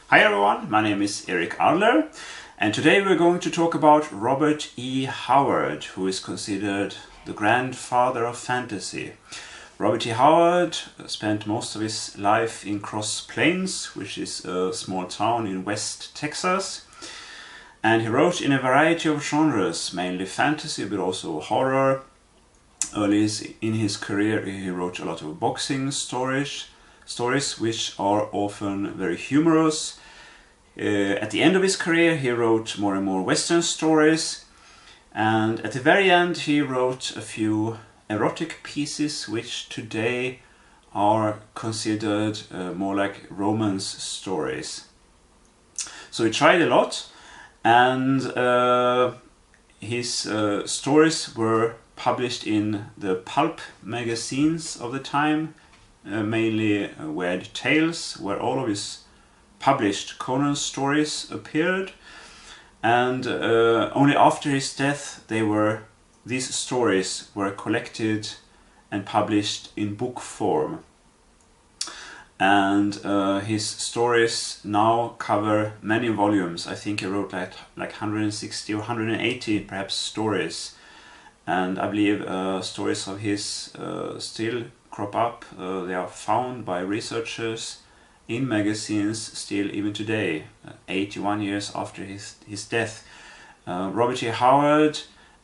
Hi everyone, my name is Eric Adler, and today we're going to talk about Robert E. Howard, who is considered the grandfather of fantasy. Robert E. Howard spent most of his life in Cross Plains, which is a small town in West Texas, and he wrote in a variety of genres, mainly fantasy but also horror. Early in his career he wrote a lot of boxing stories which are often very humorous. At the end of his career he wrote more and more Western stories, and at the very end he wrote a few erotic pieces which today are considered more like romance stories. So he tried a lot, and his stories were published in the pulp magazines of the time, mainly Weird Tales, where all of his published Conan stories appeared, and only after his death these stories were collected and published in book form. And his stories now cover many volumes. I think he wrote like 160 or 180 perhaps stories, and I believe stories of his still crop up. They are found by researchers in magazines still even today, 81 years after his death. Robert E. Howard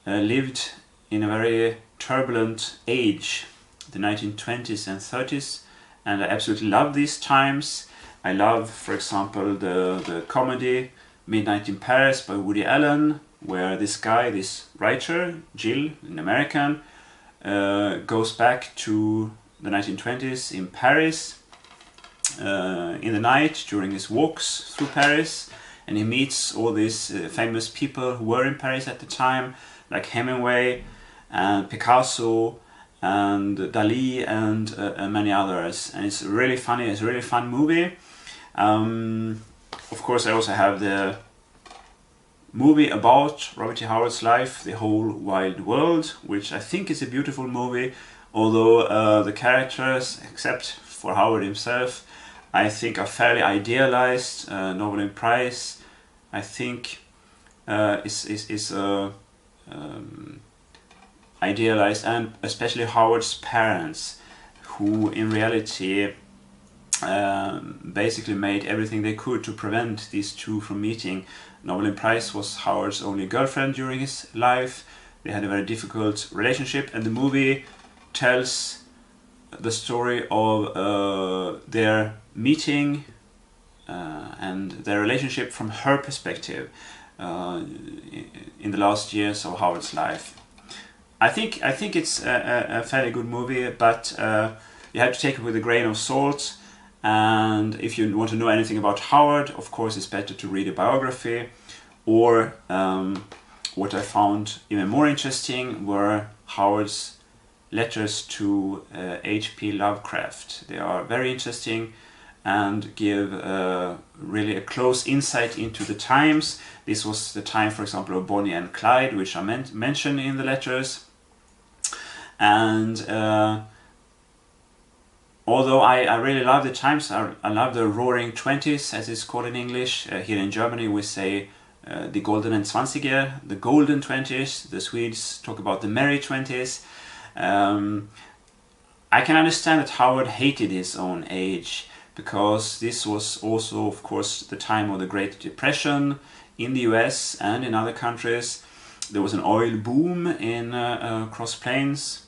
lived in a very turbulent age, the 1920s and 30s, and I absolutely love these times. I love, for example, the comedy Midnight in Paris by Woody Allen, where this writer, Jill, an American, goes back to the 1920s in Paris in the night during his walks through Paris, and he meets all these famous people who were in Paris at the time, like Hemingway and Picasso and Dali and many others, and it's really funny. It's a really fun movie. Of course, I also have the movie about Robert E. Howard's life, The Whole Wild World, which I think is a beautiful movie, although the characters, except for Howard himself, I think are fairly idealized. Nobel Prize, I think, is idealized, and especially Howard's parents, who in reality basically made everything they could to prevent these two from meeting. Nobel Prize was Howard's only girlfriend during his life. They had a very difficult relationship, and the movie tells the story of their meeting and their relationship from her perspective in the last years of Howard's life. I think it's a fairly good movie, but you have to take it with a grain of salt. And if you want to know anything about Howard, of course it's better to read a biography, or what I found even more interesting were Howard's letters to H.P. Lovecraft. They are very interesting and give really a close insight into the times. This was the time, for example, of Bonnie and Clyde, which I mentioned in the letters. And although I really love the times, I love the Roaring Twenties, as it's called in English. Here in Germany we say the Goldenen Zwanziger, the Golden Twenties. The Swedes talk about the Merry Twenties. I can understand that Howard hated his own age, because this was also, of course, the time of the Great Depression in the US and in other countries. There was an oil boom in Cross Plains,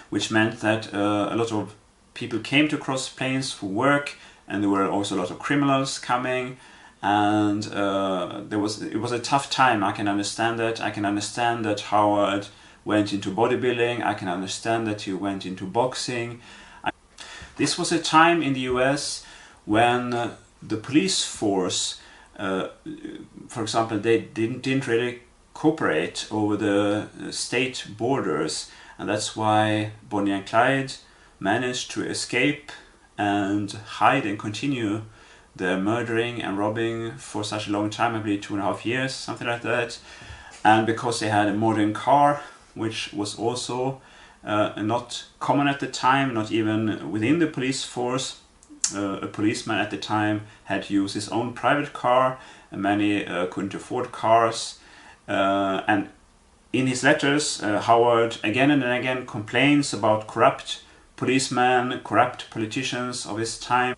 which meant that a lot of people came to Cross Plains for work, and there were also a lot of criminals coming, and it was a tough time. I can understand that. I can understand that Howard went into bodybuilding. I can understand that he went into boxing. This was a time in the US when the police force, for example, they didn't really cooperate over the state borders, and that's why Bonnie and Clyde managed to escape and hide and continue their murdering and robbing for such a long time, I believe 2.5 years, something like that. And because they had a modern car, which was also not common at the time, not even within the police force, a policeman at the time had to use his own private car, and many couldn't afford cars. And in his letters, Howard again and again complains about corrupt policemen, corrupt politicians of his time.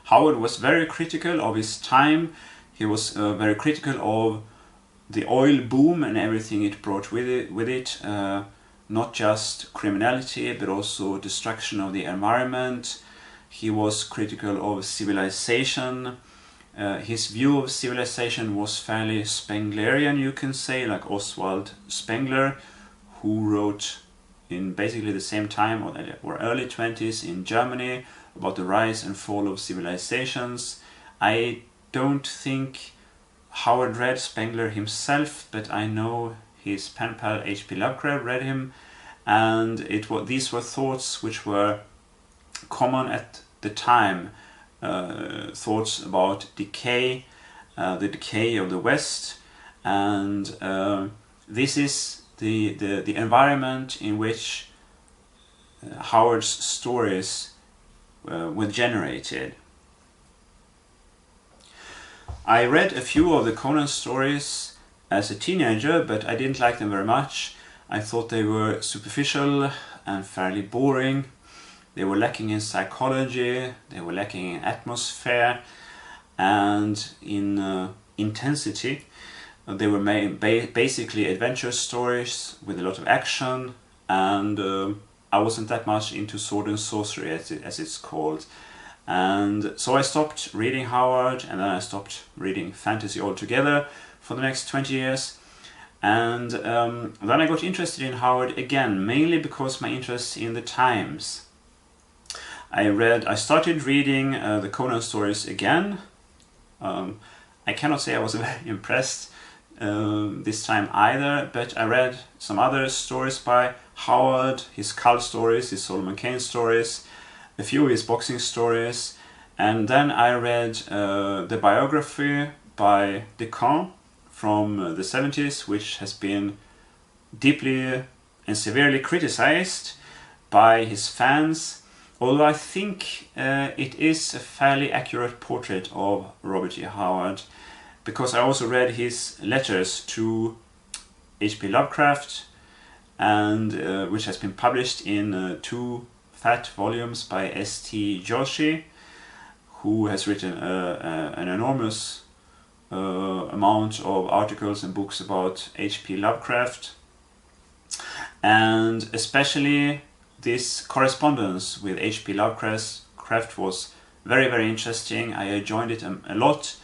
Howard was very critical of his time. He was very critical of the oil boom and everything it brought with it. Not just criminality, but also destruction of the environment. He was critical of civilization. His view of civilization was fairly Spenglerian, you can say, like Oswald Spengler, who wrote in basically the same time or early 20s in Germany about the rise and fall of civilizations. I don't think Howard read Spengler himself, but I know his pen pal H.P. Lovecraft read him, and these were thoughts which were common at the time. Thoughts about decay, the decay of the West, and this is the environment in which Howard's stories were generated. I read a few of the Conan stories as a teenager, but I didn't like them very much. I thought they were superficial and fairly boring. They were lacking in psychology, they were lacking in atmosphere and in intensity. They were basically adventure stories with a lot of action, and I wasn't that much into sword and sorcery as it's called. And so I stopped reading Howard, and then I stopped reading fantasy altogether for the next 20 years. And then I got interested in Howard again, mainly because my interest in the times. I started reading the Conan stories again. I cannot say I was very impressed this time either, but I read some other stories by Howard, his cult stories, his Solomon Kane stories, a few of his boxing stories, and then I read the biography by Descamps from the 70s, which has been deeply and severely criticized by his fans, although I think it is a fairly accurate portrait of Robert E. Howard, because I also read his letters to H.P. Lovecraft, and which has been published in 2 fat volumes by S.T. Joshi, who has written an enormous amount of articles and books about H.P. Lovecraft, and especially this correspondence with H.P. Lovecraft was very, very interesting. I enjoyed it a lot.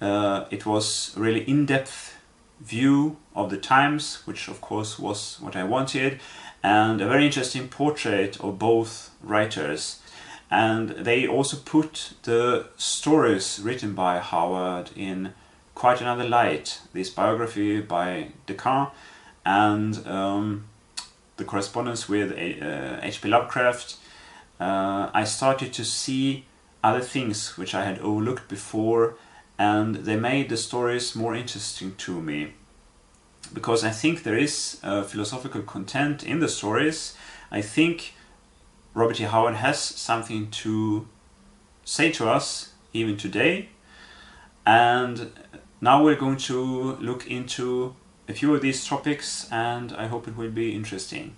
It was a really in-depth view of the times, which of course was what I wanted, and a very interesting portrait of both writers. And they also put the stories written by Howard in quite another light. This biography by Descamps and the correspondence with H.P. Lovecraft, I started to see other things which I had overlooked before, and they made the stories more interesting to me. Because I think there is philosophical content in the stories. I think Robert E. Howard has something to say to us even today. And now we're going to look into a few of these topics, and I hope it will be interesting.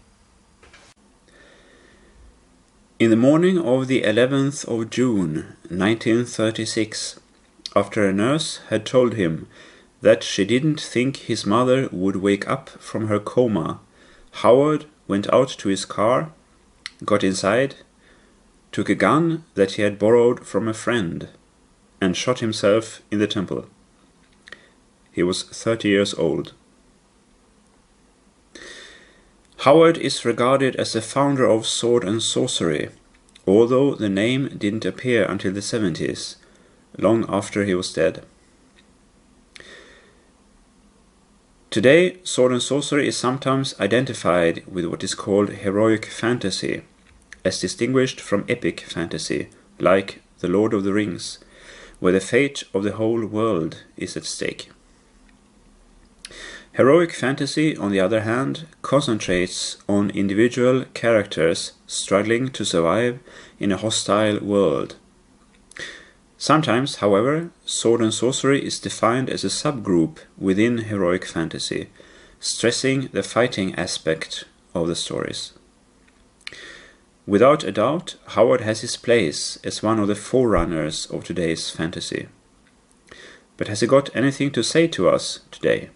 In the morning of the 11th of June, 1936, after a nurse had told him that she didn't think his mother would wake up from her coma, Howard went out to his car, got inside, took a gun that he had borrowed from a friend, and shot himself in the temple. He was 30 years old. Howard is regarded as the founder of sword and sorcery, although the name didn't appear until the 70s, long after he was dead. Today, sword and sorcery is sometimes identified with what is called heroic fantasy, as distinguished from epic fantasy, like The Lord of the Rings, where the fate of the whole world is at stake. Heroic fantasy, on the other hand, concentrates on individual characters struggling to survive in a hostile world, Sometimes, however, sword and sorcery is defined as a subgroup within heroic fantasy, stressing the fighting aspect of the stories. Without a doubt, Howard has his place as one of the forerunners of today's fantasy. But has he got anything to say to us today?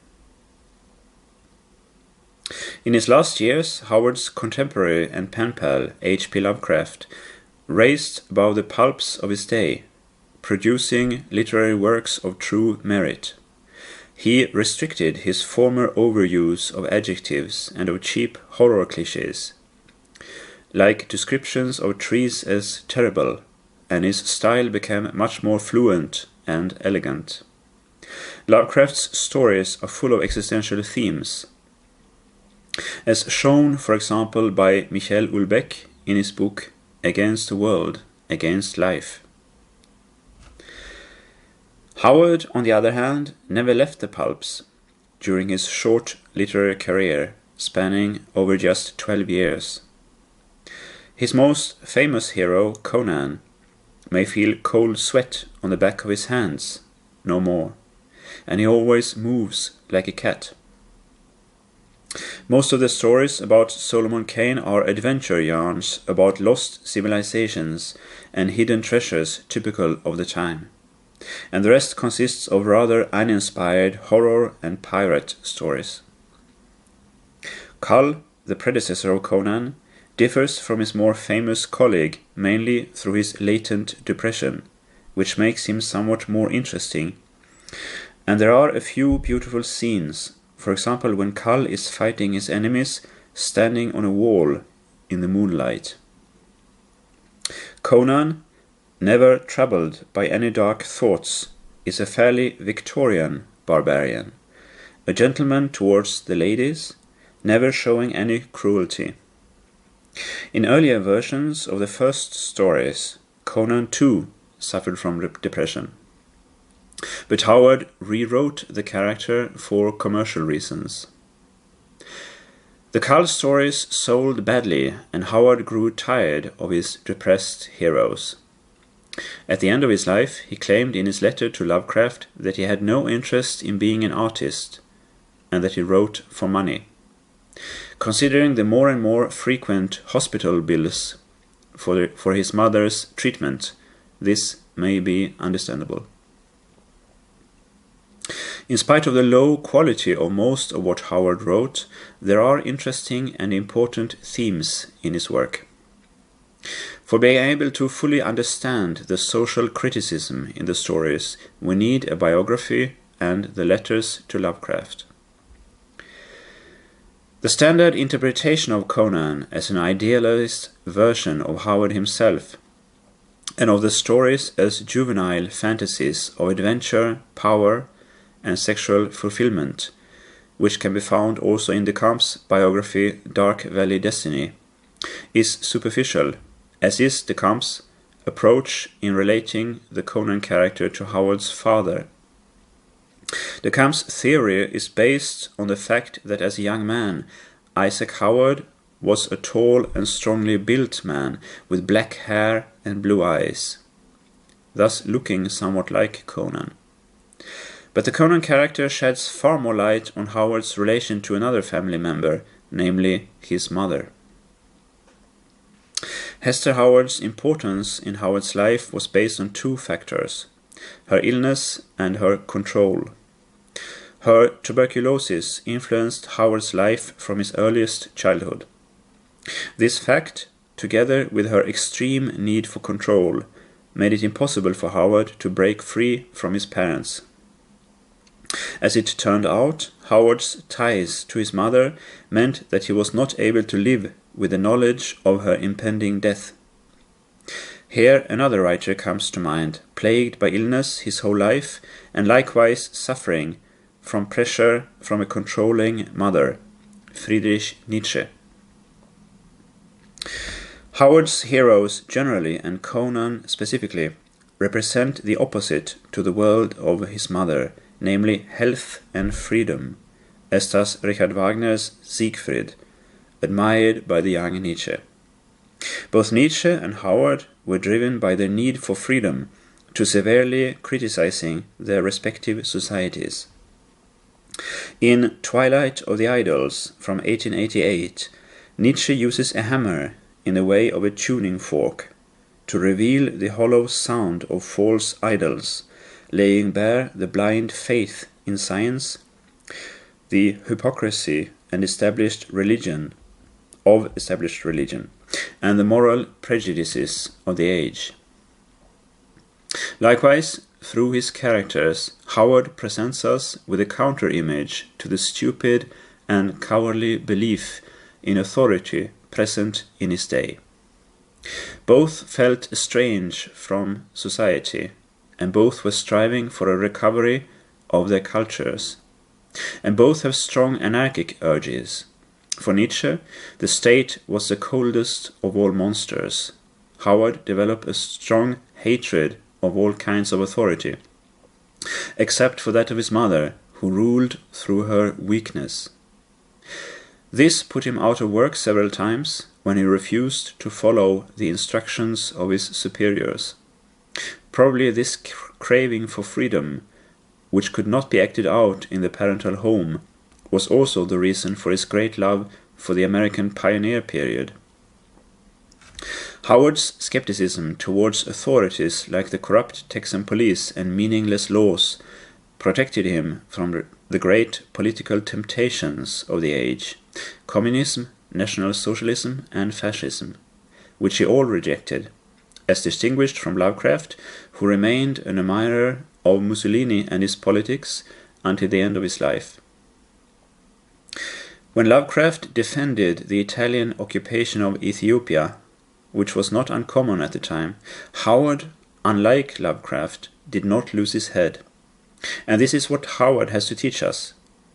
In his last years, Howard's contemporary and pen pal, H.P. Lovecraft, raised above the pulps of his day, producing literary works of true merit. He restricted his former overuse of adjectives and of cheap horror cliches, like descriptions of trees as terrible, and his style became much more fluent and elegant. Lovecraft's stories are full of existential themes, as shown, for example, by Michael Houellebecq in his book Against the World, Against Life. Howard, on the other hand, never left the pulps during his short literary career, spanning over just 12 years. His most famous hero, Conan, may feel cold sweat on the back of his hands, no more, and he always moves like a cat. Most of the stories about Solomon Kane are adventure yarns about lost civilizations and hidden treasures typical of the time, and the rest consists of rather uninspired horror and pirate stories. Kull, the predecessor of Conan, differs from his more famous colleague mainly through his latent depression, which makes him somewhat more interesting, and there are a few beautiful scenes, for example when Kull is fighting his enemies standing on a wall in the moonlight. Conan, never troubled by any dark thoughts, is a fairly Victorian barbarian, a gentleman towards the ladies, never showing any cruelty. In earlier versions of the first stories, Conan too suffered from depression. But Howard rewrote the character for commercial reasons. The Kull stories sold badly, and Howard grew tired of his depressed heroes. At the end of his life, he claimed in his letter to Lovecraft that he had no interest in being an artist, and that he wrote for money. Considering the more and more frequent hospital bills for his mother's treatment, this may be understandable. In spite of the low quality of most of what Howard wrote, there are interesting and important themes in his work. For being able to fully understand the social criticism in the stories, we need a biography and the letters to Lovecraft. The standard interpretation of Conan as an idealized version of Howard himself, and of the stories as juvenile fantasies of adventure, power, and sexual fulfillment, which can be found also in de Camp's biography Dark Valley Destiny, is superficial, as is de Camp's approach in relating the Conan character to Howard's father. De Camp's theory is based on the fact that as a young man, Isaac Howard was a tall and strongly built man with black hair and blue eyes, thus looking somewhat like Conan. But the Conan character sheds far more light on Howard's relation to another family member, namely his mother. Hester Howard's importance in Howard's life was based on two factors: her illness and her control. Her tuberculosis influenced Howard's life from his earliest childhood. This fact, together with her extreme need for control, made it impossible for Howard to break free from his parents. As it turned out, Howard's ties to his mother meant that he was not able to live with the knowledge of her impending death. Here another writer comes to mind, plagued by illness his whole life, and likewise suffering from pressure from a controlling mother, Friedrich Nietzsche. Howard's heroes generally, and Conan specifically, represent the opposite to the world of his mother, namely health and freedom, as does Richard Wagner's Siegfried, admired by the young Nietzsche. Both Nietzsche and Howard were driven by their need for freedom, to severely criticizing their respective societies. In Twilight of the Idols from 1888, Nietzsche uses a hammer in the way of a tuning fork to reveal the hollow sound of false idols, laying bare the blind faith in science, the hypocrisy and established religion, and the moral prejudices of the age. Likewise, through his characters, Howard presents us with a counter-image to the stupid and cowardly belief in authority present in his day. Both felt estranged from society, and both were striving for a recovery of their cultures, and both have strong anarchic urges. For Nietzsche, the state was the coldest of all monsters. Howard developed a strong hatred of all kinds of authority, except for that of his mother, who ruled through her weakness. This put him out of work several times when he refused to follow the instructions of his superiors. Probably this craving for freedom, which could not be acted out in the parental home, was also the reason for his great love for the American pioneer period. Howard's skepticism towards authorities like the corrupt Texan police and meaningless laws protected him from the great political temptations of the age: communism, National Socialism, and fascism, which he all rejected, as distinguished from Lovecraft, who remained an admirer of Mussolini and his politics until the end of his life. When Lovecraft defended the Italian occupation of Ethiopia, which was not uncommon at the time, Howard, unlike Lovecraft, did not lose his head. And this is what Howard has to teach us: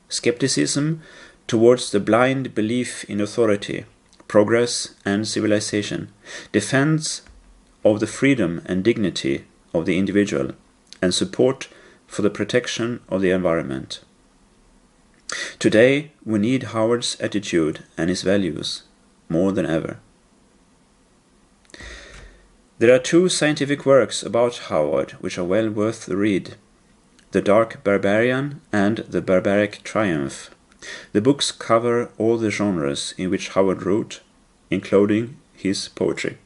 skepticism towards the blind belief in authority, progress, and civilization, defense of the freedom and dignity of the individual, and support for the protection of the environment. Today, we need Howard's attitude and his values more than ever. There are two scientific works about Howard which are well worth the read: The Dark Barbarian and The Barbaric Triumph. The books cover all the genres in which Howard wrote, including his poetry.